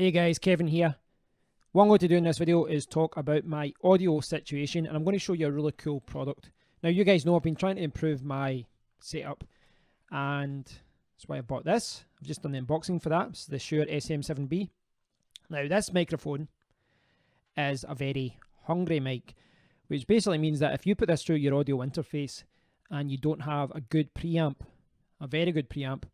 Hey guys, Kevin here. What I'm going to do in this video is talk about my audio situation, and I'm going to show you a really cool product. Now, you guys know I've been trying to improve my setup, and that's why I bought this. I've just done the unboxing for that. It's the Shure SM7B. Now, this microphone is a very hungry mic, which basically means that if you put this through your audio interface and you don't have a good preamp, a very good preamp,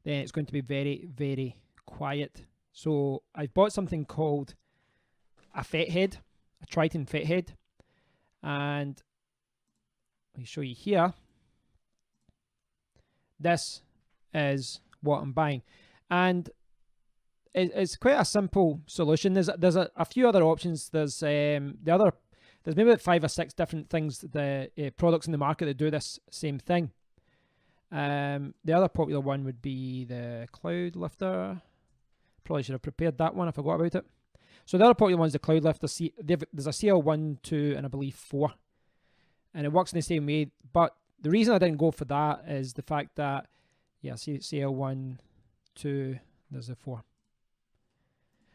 then it's going to be very, very quiet. So I've bought something called a Fethead, a Triton Fethead, and let me show you here. This is what I'm buying, and it's quite a simple solution. There's a few other options. There's maybe about 5 or 6 different things, the products in the market that do this same thing. The other popular one would be the Cloud Lifter. Probably should have prepared that one. I forgot about it. So the other popular one is the Cloud Lifter. There's a CL1, 2, and I believe 4. And it works in the same way. But the reason I didn't go for that is the fact that, yeah, see CL1, 2, there's a 4.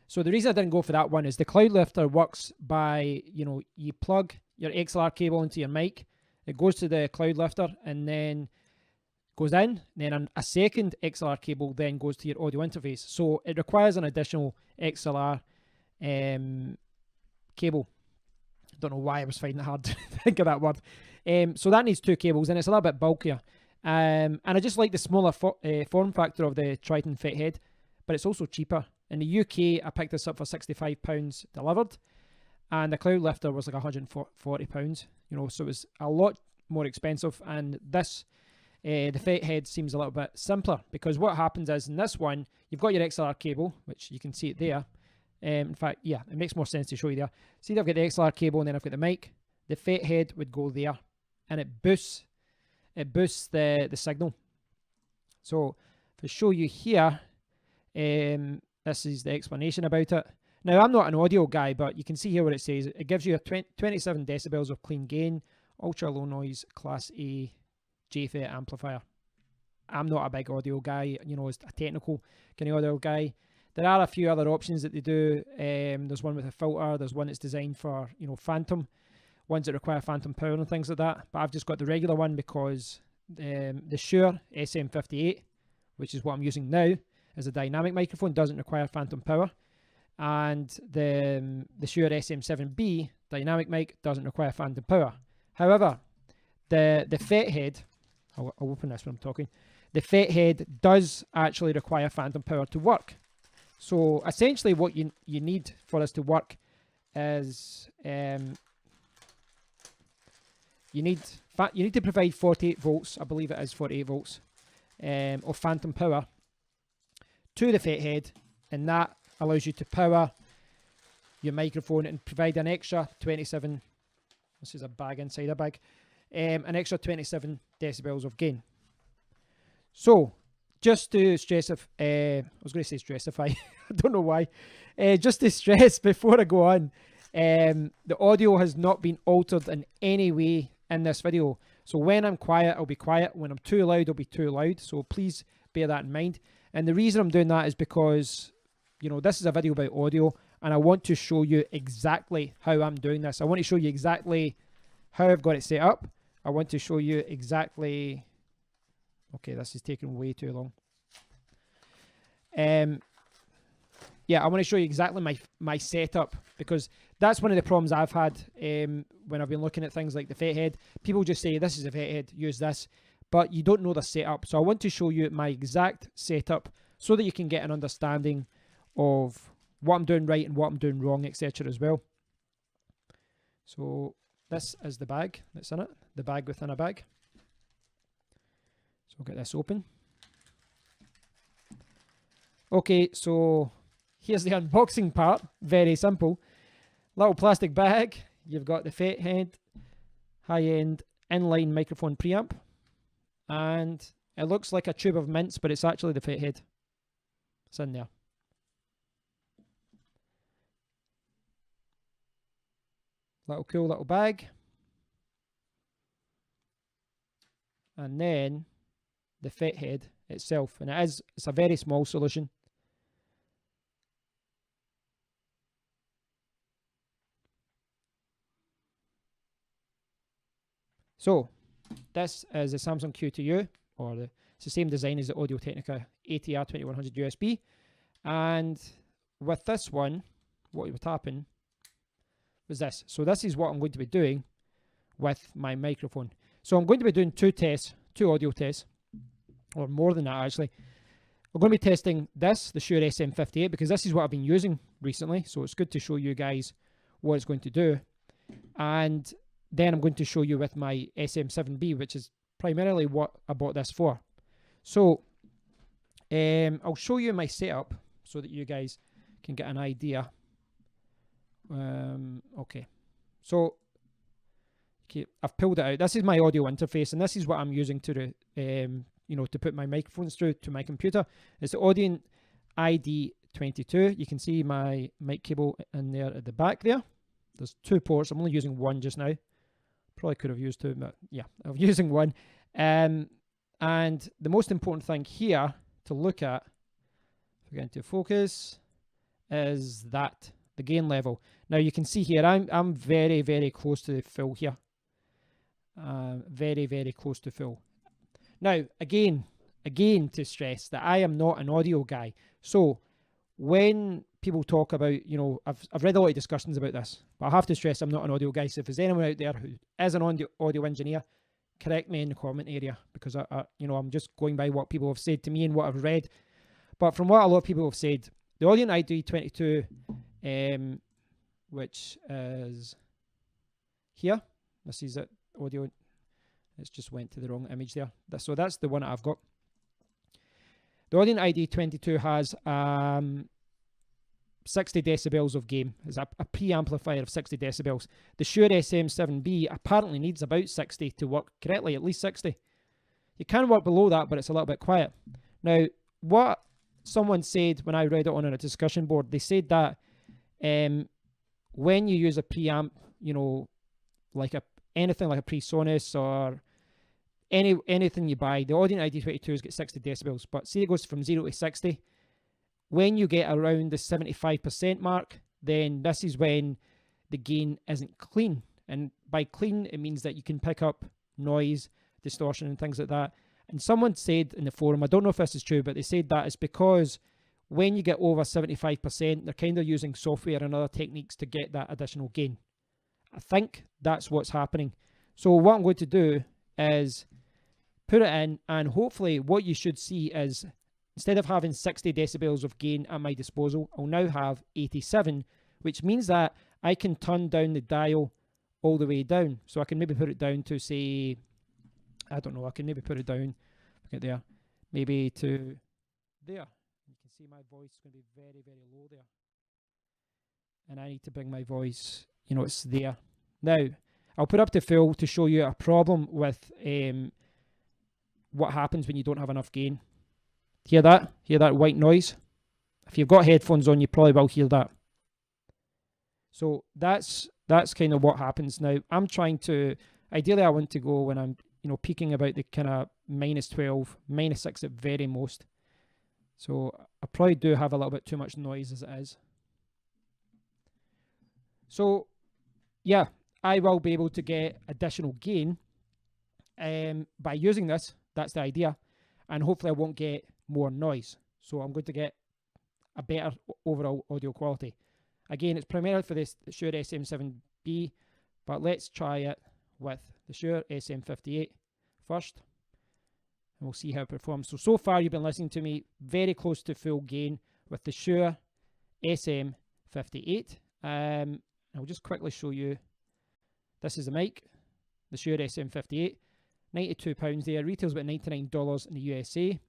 So the reason I didn't go for that one is the Cloud Lifter works by, you plug your XLR cable into your mic. It goes to the Cloud Lifter and then goes in, then a second XLR cable then goes to your audio interface. So it requires an additional XLR cable. I don't know why I was finding it hard to think of that word. So that needs 2 cables, and it's a little bit bulkier. And I just like the smaller form factor of the Triton Fethead, but it's also cheaper. In the UK, I picked this up for £65 delivered, and the Cloud Lifter was like £140, so it was a lot more expensive. And this the Fethead seems a little bit simpler, because what happens is in this one, you've got your XLR cable, which you can see it there. In fact, yeah, it makes more sense to show you there. See, I've got the XLR cable and then I've got the mic. The Fethead would go there, and it boosts the signal. So if I show you here, this is the explanation about it. Now, I'm not an audio guy, but you can see here what it says. It gives you a 27 decibels of clean gain, ultra low noise, class A JFET amplifier. I'm not a big audio guy, as a technical kind of audio guy. There are a few other options that they do. There's one with a filter. There's one that's designed for, phantom, ones that require phantom power and things like that. But I've just got the regular one because the Shure SM58, which is what I'm using now, as a dynamic microphone, doesn't require phantom power. And the Shure SM7B dynamic mic doesn't require phantom power. However, the Fethead, I'll open this when I'm talking. The Fethead does actually require phantom power to work. So essentially what you need for this to work is you need to provide 48 volts, I believe it is 48 volts, of phantom power to the Fethead, and that allows you to power your microphone and provide an extra 27, this is a bag inside a bag, an extra 27 decibels of gain. So just to stressify, I was going to say stressify, I don't know why, just to stress before I go on, the audio has not been altered in any way in this video. So when I'm quiet, I'll be quiet. When I'm too loud, I'll be too loud. So please bear that in mind. And the reason I'm doing that is because, this is a video about audio, and I want to show you exactly how I'm doing this. I want to show you exactly how I've got it set up. I want to show you exactly... Okay, this is taking way too long. Yeah, I want to show you exactly my setup, because that's one of the problems I've had when I've been looking at things like the Fethead. People just say, this is a Fethead, use this, but you don't know the setup. So I want to show you my exact setup so that you can get an understanding of what I'm doing right and what I'm doing wrong, etc. as well. So this is the bag that's in it, the bag within a bag. So we'll get this open. Okay, so here's the unboxing part. Very simple. Little plastic bag. You've got the Fethead high-end inline microphone preamp. And it looks like a tube of mints, but it's actually the Fethead. It's in there. Cool little bag. And then the Fethead itself, and it's a very small solution. So this is the Samsung Q2U, or it's the same design as the Audio-Technica ATR 2100 USB. And with this one, what we were tapping was this. So this is what I'm going to be doing with my microphone. So I'm going to be doing two audio tests, or more than that actually. I'm going to be testing this, the Shure SM58, because this is what I've been using recently. So it's good to show you guys what it's going to do. And then I'm going to show you with my SM7B, which is primarily what I bought this for. So I'll show you my setup so that you guys can get an idea. Okay, so I've pulled it out. This is my audio interface, and this is what I'm using to to put my microphones through to my computer. It's the Audio ID22. You can see my mic cable in there at the back there. There's two ports. I'm only using one just now. Probably could have used two, but yeah, I'm using one. And the most important thing here to look at, if we get into focus, is that the gain level. Now you can see here I'm very, very close to full here. Very, very close to full. Now again to stress that I am not an audio guy. So when people talk about, I've read a lot of discussions about this, but I have to stress I'm not an audio guy. So if there's anyone out there who is an audio engineer, correct me in the comment area, because I'm just going by what people have said to me and what I've read. But from what a lot of people have said, the Audio ID22, which is here, this is it, audio. It's just went to the wrong image there. So that's the one that I've got. The Audio ID22 has 60 decibels of gain. It's a preamplifier of 60 decibels. The Shure SM7B apparently needs about 60 to work correctly, at least 60. You can work below that, but it's a little bit quiet. Now, what someone said when I read it on a discussion board, they said that when you use a preamp, anything like a PreSonus or anything you buy, the Audio ID22's got 60 decibels, but see it goes from 0 to 60. When you get around the 75% mark, then this is when the gain isn't clean. And by clean, it means that you can pick up noise, distortion, and things like that. And someone said in the forum, I don't know if this is true, but they said that it's because when you get over 75%, they're kind of using software and other techniques to get that additional gain. I think that's what's happening. So what I'm going to do is put it in, and hopefully what you should see is, instead of having 60 decibels of gain at my disposal, I'll now have 87, which means that I can turn down the dial all the way down. So I can maybe put it down to, say, I don't know, I can maybe put it down, look at there, maybe to there. You can see my voice is going to be very, very low there. And I need to bring my voice, it's there. Now, I'll put up to full to show you a problem with what happens when you don't have enough gain. Hear that? Hear that white noise? If you've got headphones on, you probably will hear that. So that's kind of what happens. Now, I'm trying to, ideally I want to go when I'm, peaking about the kind of -12, -6 at very most. So I probably do have a little bit too much noise as it is. So yeah, I will be able to get additional gain by using this. That's the idea. And hopefully I won't get more noise. So I'm going to get a better overall audio quality. Again, it's primarily for this Shure SM7B, but let's try it with the Shure SM58 first. And we'll see how it performs. So far you've been listening to me very close to full gain with the Shure SM58. I'll just quickly show you. This is the mic, the Shure SM58. £92 there. Retails about $99 in the USA.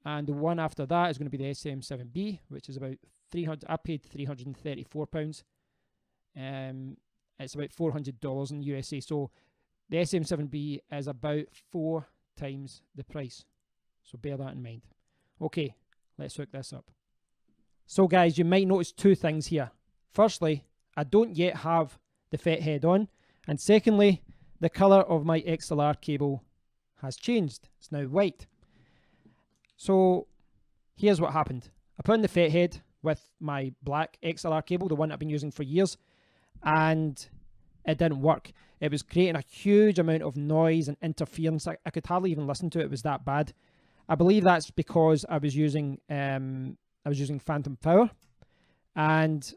And the one after that is going to be the SM7B, which is about $300. I paid £334. It's about $400 in the USA. So the SM7B is about 4 times the price. So bear that in mind. Okay, let's hook this up. So guys, you might notice two things here. Firstly, I don't yet have the Fethead on. And secondly, the colour of my XLR cable has changed. It's now white. So here's what happened. I put in the Fethead with my black XLR cable, the one I've been using for years, and it didn't work. It was creating a huge amount of noise and interference. I could hardly even listen to it. It was that bad. I believe that's because I was using phantom power, and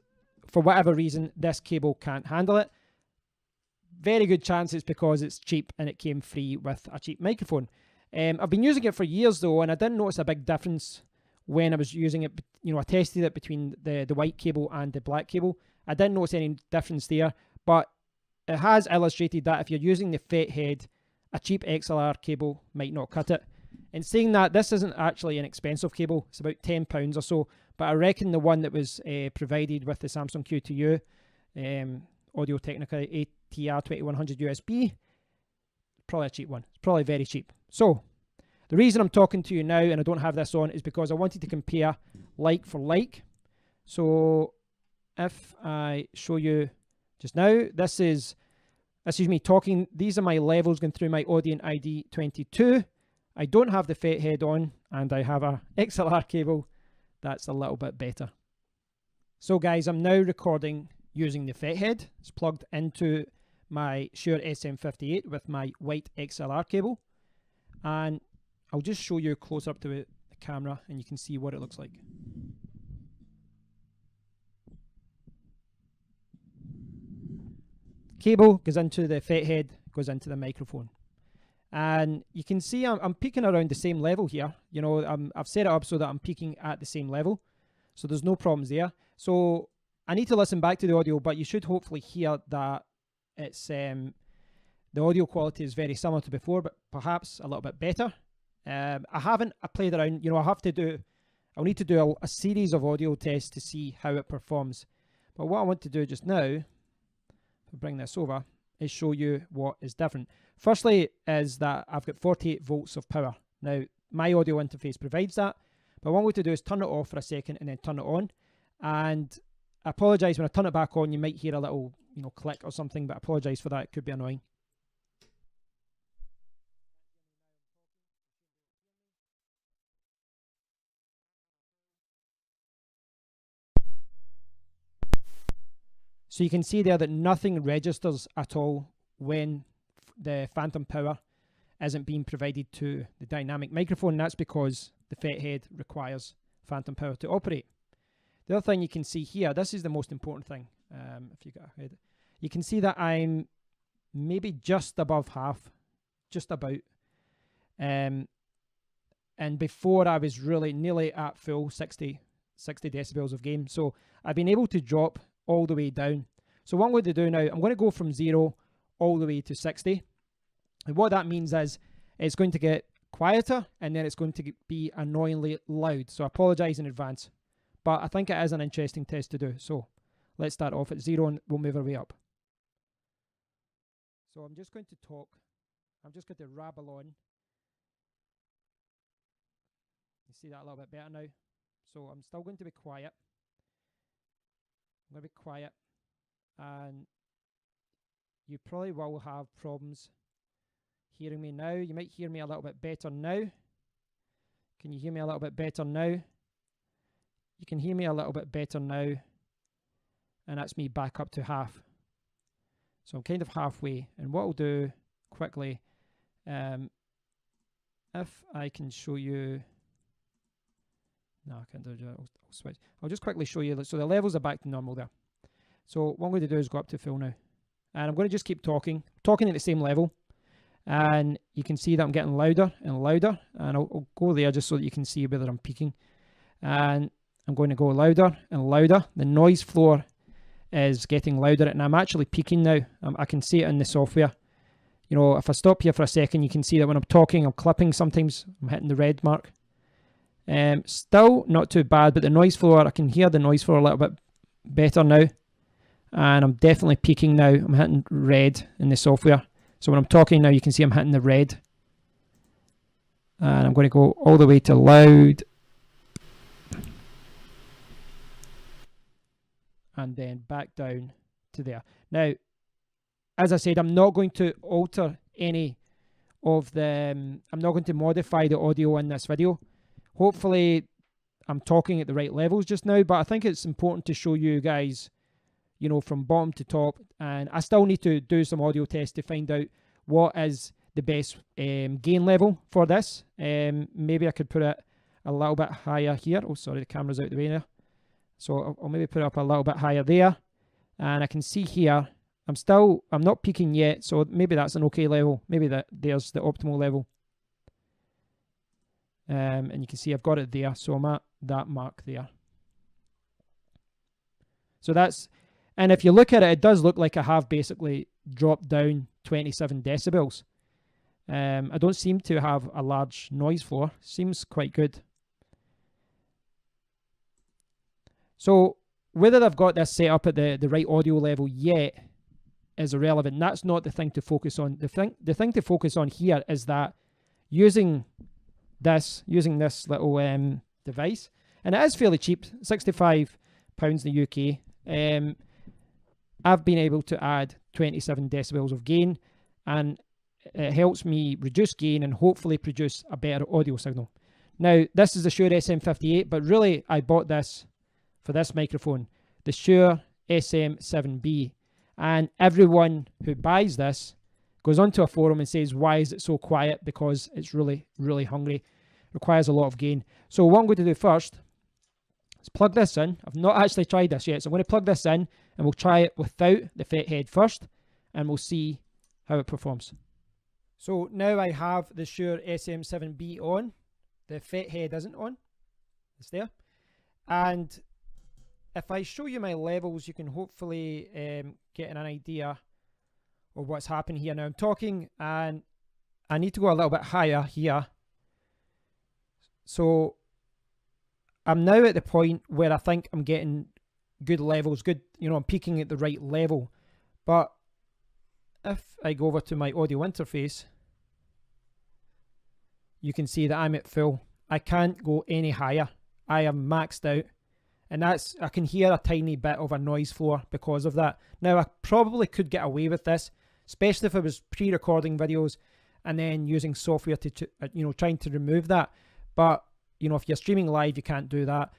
for whatever reason, this cable can't handle it. Very good chance it's because it's cheap and it came free with a cheap microphone. I've been using it for years though, and I didn't notice a big difference when I was using it. I tested it between the white cable and the black cable. I didn't notice any difference there, but it has illustrated that if you're using the Fethead, a cheap XLR cable might not cut it. And saying that, this isn't actually an expensive cable. It's about £10 or so, but I reckon the one that was provided with the Samsung Q2U Audio-Technica ATR2100 USB, probably a cheap one. It's probably very cheap. So the reason I'm talking to you now and I don't have this on is because I wanted to compare like for like. So if I show you just now, this is me talking. These are my levels going through my Audient ID 22. I don't have the Fethead on, and I have a XLR cable that's a little bit better. So guys, I'm now recording using the Fethead. It's plugged into my Shure SM58 with my white XLR cable, and I'll just show you close up to the camera and you can see what it looks like. Cable goes into the Fethead, goes into the microphone, and you can see I'm peaking around the same level here. I've set it up so that I'm peaking at the same level, so there's no problems there. So I need to listen back to the audio, but you should hopefully hear that it's the audio quality is very similar to before, but perhaps a little bit better. I played around. I'll need to do a series of audio tests to see how it performs. But what I want to do just now, bring this over, is show you what is different. Firstly is that I've got 48 volts of power. Now my audio interface provides that, but what I'm going to do is turn it off for a second and then turn it on. And I apologize, when I turn it back on you might hear a little click or something, but I apologize for that. It could be annoying. So you can see there that nothing registers at all when the phantom power isn't being provided to the dynamic microphone. That's because the Fethead requires phantom power to operate. The other thing you can see here, this is the most important thing. If you go ahead, you can see that I'm maybe just above half, just about. And before I was really nearly at full 60 decibels of gain. So I've been able to drop all the way down. So what I'm going to do now, I'm going to go from 0 all the way to 60. And what that means is it's going to get quieter and then it's going to be annoyingly loud. So I apologize in advance. But I think it is an interesting test to do. So let's start off at 0 and we'll move our way up. So I'm just going to talk. I'm just going to rabble on. You see that a little bit better now. So I'm still going to be quiet. I'm going to be quiet. And you probably will have problems hearing me now. You might hear me a little bit better now. Can you hear me a little bit better now? You can hear me a little bit better now. And that's me back up to half. So I'm kind of halfway. And what I'll do quickly, if I can show you, no, I can't do that. I'll switch. I'll just quickly show you. So the levels are back to normal there. So what I'm going to do is go up to full now. And I'm going to just keep talking at the same level. And you can see that I'm getting louder and louder. And I'll go there just so that you can see whether I'm peaking. And I'm going to go louder and louder. The noise floor is getting louder, and I'm actually peaking now. I can see it in the software. If I stop here for a second, you can see that when I'm talking, I'm clipping sometimes. I'm hitting the red mark. Still not too bad, but the noise floor, I can hear the noise floor a little bit better now. And I'm definitely peaking now. I'm hitting red in the software. So when I'm talking now, you can see I'm hitting the red. And I'm going to go all the way to loud. And then back down to there. Now, as I said, I'm not going to alter any of the... I'm not going to modify the audio in this video. Hopefully, I'm talking at the right levels just now, but I think it's important to show you guys you know, from bottom to top. And I still need to do some audio tests to find out what is the best gain level for this. Maybe I could put it a little bit higher here. Oh, sorry, the camera's out the way there. So I'll maybe put it up a little bit higher there. And I can see here, I'm not peaking yet, so maybe that's an okay level. Maybe there's the optimal level. And you can see I've got it there, so I'm at that mark there. So that's, and if you look at it, it does look like I have basically dropped down 27 decibels. I don't seem to have a large noise floor. Seems quite good. So whether I've got this set up at the right audio level yet is irrelevant. That's not the thing to focus on. The thing to focus on here is that using this little device, and it is fairly cheap, £65 in the UK. I've been able to add 27 decibels of gain, and it helps me reduce gain and hopefully produce a better audio signal. Now, this is the Shure SM58, but really I bought this for this microphone, the Shure SM7B. And everyone who buys this goes onto a forum and says, why is it so quiet? Because it's really, really hungry. Requires a lot of gain. So what I'm going to do first is plug this in. I've not actually tried this yet, so I'm going to plug this in and we'll try it without the Fethead first, and we'll see how it performs. So now I have the Shure SM7B on. The Fethead isn't on. It's there. And if I show you my levels, you can hopefully get an idea of what's happening here. Now I'm talking and I need to go a little bit higher here. So I'm now at the point where I think I'm getting good levels, good, you know, I'm peaking at the right level. But if I go over to my audio interface, you can see that I'm at full. I can't go any higher. I am maxed out. And that's, I can hear a tiny bit of a noise floor because of that. Now, I probably could get away with this, especially if I was pre-recording videos and then using software to, you know, trying to remove that. But, you know, if you're streaming live, you can't do that.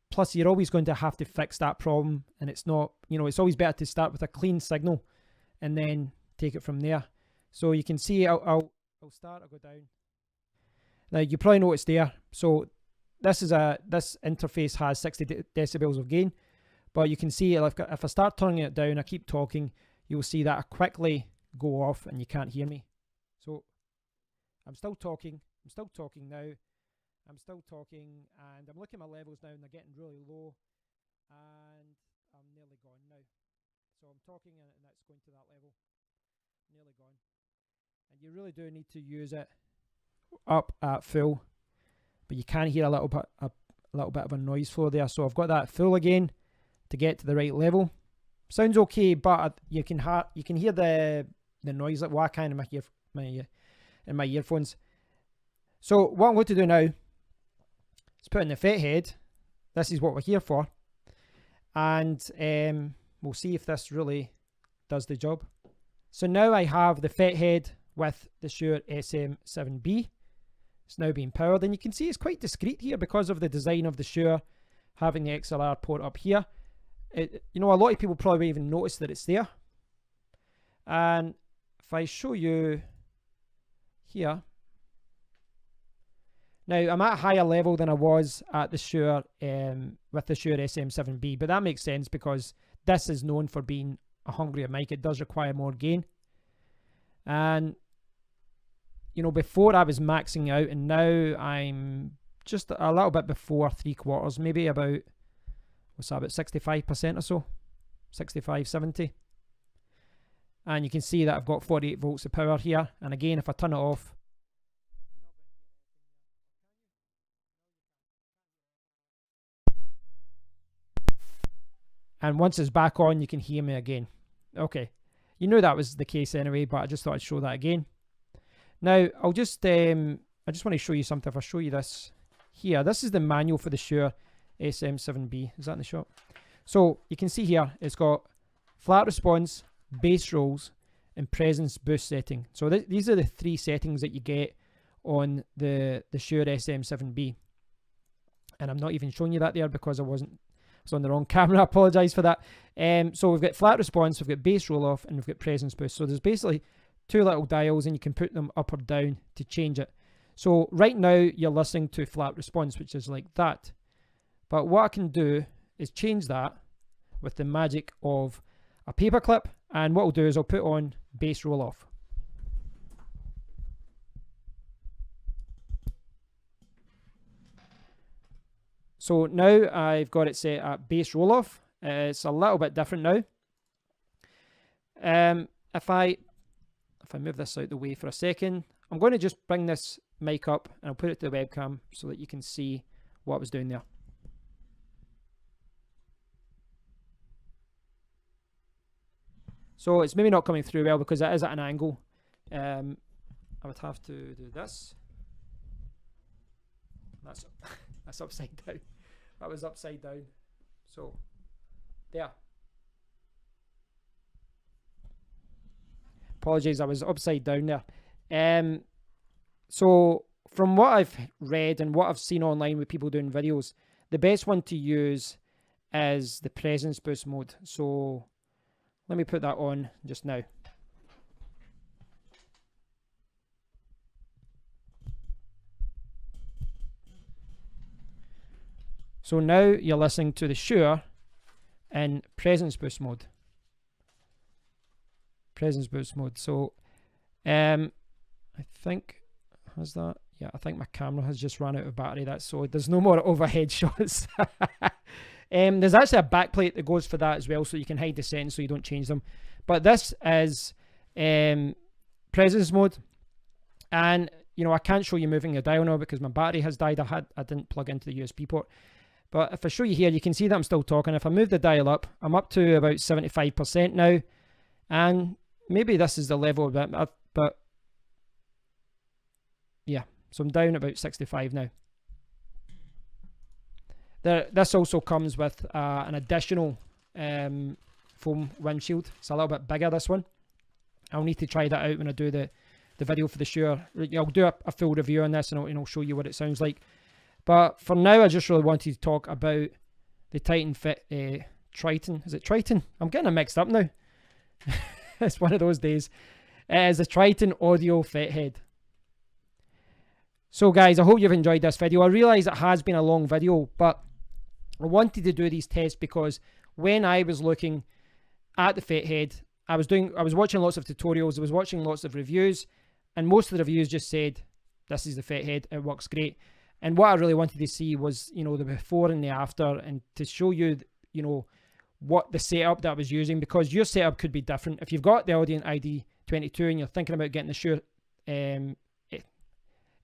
Plus, you're always going to have to fix that problem. And it's not, you know, it's always better to start with a clean signal and then take it from there. So you can see, I'll start, I'll go down. Now, you probably know it's there. So this interface has 60 decibels of gain, but you can see if I start turning it down, I keep talking, you'll see that I quickly go off and you can't hear me. So I'm still talking now, I'm still talking, and I'm looking at my levels now and they're getting really low, and I'm nearly gone now. So I'm talking and it's going to that level, nearly gone. And you really do need to use it up at full. But you can hear a little bit of a noise floor there. So I've got that full again to get to the right level. Sounds okay, but you can hear the noise like whacking in my earphones. So what I'm going to do now is put in the Fethead. This is what we're here for, and we'll see if this really does the job. So now I have the Fethead with the Shure SM7B. It's now being powered, and you can see it's quite discreet here because of the design of the Shure having the XLR port up here. You know, a lot of people probably even notice that it's there. And if I show you here, now I'm at a higher level than I was at the Shure with the Shure SM7B, but that makes sense because this is known for being a hungrier mic. It does require more gain. And you know, before I was maxing out, and now I'm just a little bit before 3/4, maybe about, what's that, about 65% or so, 65, 70. And you can see that I've got 48 volts of power here. And again, if I turn it off, and once it's back on, you can hear me again. Okay, you knew that was the case anyway, but I just thought I'd show that again. Now, I just want to show you something. If I show you this here, this is the manual for the Shure SM7B. Is that in the shot? So you can see here, it's got flat response, bass rolls, and presence boost setting. So these are the three settings that you get on the Shure SM7B. And I'm not even showing you that there because I was on the wrong camera. I apologise for that. So we've got flat response, we've got bass roll off, and we've got presence boost. So there's basically two little dials, and you can put them up or down to change it. So right now you're listening to flat response, which is like that. But what I can do is change that with the magic of a paperclip. And what I'll do is I'll put on bass roll off. So now I've got it set at bass roll off. It's a little bit different now. If I move this out the way for a second, I'm going to just bring this mic up and I'll put it to the webcam so that you can see what I was doing there. So it's maybe not coming through well because it is at an angle. I would have to do this. That's upside down. That was upside down. So there. Apologies, I was upside down there. So from what I've read and what I've seen online with people doing videos, the best one to use is the presence boost mode. So let me put that on just now. So now you're listening to the Shure in presence boost mode. Presence boost mode. So I think, has that? Yeah, I think my camera has just run out of battery. That's so there's no more overhead shots. There's actually a backplate that goes for that as well, so you can hide the settings so you don't change them. But this is presence mode, and you know I can't show you moving the dial now because my battery has died. I didn't plug into the USB port. But if I show you here, you can see that I'm still talking. If I move the dial up, I'm up to about 75% now, and maybe this is the level of it, but yeah, so I'm down about 65 now. This also comes with an additional foam windshield. It's a little bit bigger, this one. I'll need to try that out when I do the video for the Shure. I'll do a full review on this and I'll show you what it sounds like. But for now, I just really wanted to talk about the Triton. Is it Triton? I'm getting it mixed up now. It's one of those days. It is a TritonAudio Fethead. So guys, I hope you've enjoyed this video. I realise it has been a long video, but I wanted to do these tests because when I was looking at the Fethead, I was watching lots of tutorials, I was watching lots of reviews, and most of the reviews just said, this is the Fethead, it works great. And what I really wanted to see was, you know, the before and the after, and to show you, you know, what the setup that I was using, because your setup could be different. If you've got the Audient ID22 and you're thinking about getting the Shure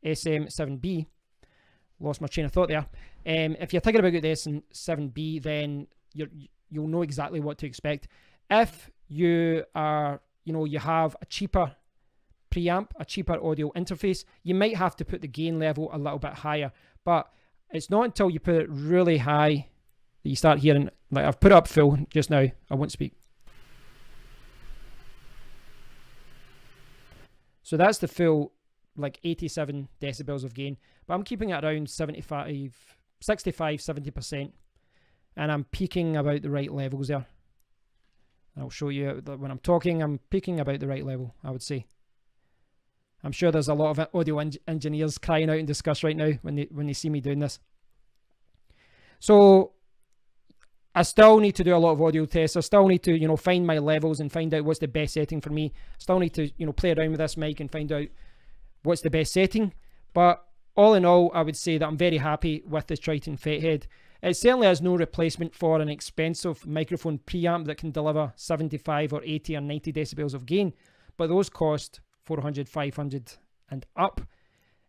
SM7B, lost my train of thought there. If you're thinking about getting the SM7B, then you'll know exactly what to expect. If you are, you know, you have a cheaper preamp, a cheaper audio interface, you might have to put the gain level a little bit higher, but it's not until you put it really high that you start hearing, like I've put it up full just now, I won't speak. So that's the full, like 87 decibels of gain, but I'm keeping it around 65, 70%, and I'm peaking about the right levels there. I'll show you that when I'm talking, I'm peaking about the right level, I would say. I'm sure there's a lot of audio engineers crying out in disgust right now when they see me doing this. So I still need to do a lot of audio tests. I still need to, you know, find my levels and find out what's the best setting for me. Still need to, you know, play around with this mic and find out what's the best setting. But all in all, I would say that I'm very happy with this Triton Fethead. It certainly has no replacement for an expensive microphone preamp that can deliver 75 or 80 or 90 decibels of gain, but those cost 400, 500 and up.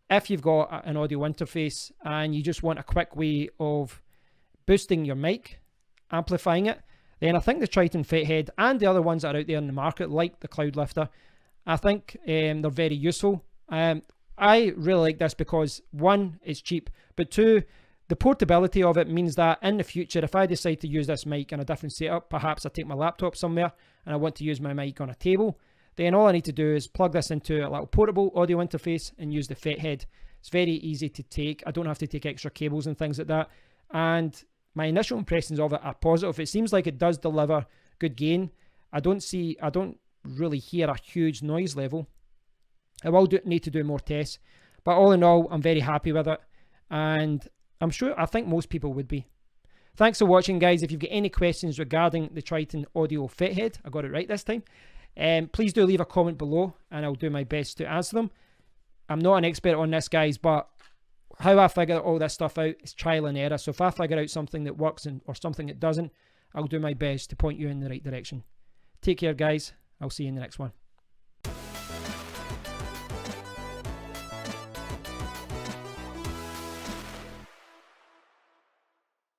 If you've got an audio interface and you just want a quick way of boosting your mic, amplifying it, then I think the Triton Fethead and the other ones that are out there in the market, like the Cloud Lifter, I think they're very useful. I really like this because one, it's cheap, but two, the portability of it means that in the future, if I decide to use this mic in a different setup, perhaps I take my laptop somewhere and I want to use my mic on a table, then all I need to do is plug this into a little portable audio interface and use the Fethead. It's very easy to take. I don't have to take extra cables and things like that. And my initial impressions of it are positive. It seems like it does deliver good gain. I don't really hear a huge noise level. I will need to do more tests, but all in all, I'm very happy with it, and I think most people would be. Thanks for watching, guys. If you've got any questions regarding the TritonAudio Fethead, I got it right this time, please do leave a comment below, and I'll do my best to answer them. I'm not an expert on this, guys, but how I figure all this stuff out is trial and error. So if I figure out something that works or something that doesn't, I'll do my best to point you in the right direction. Take care, guys. I'll see you in the next one.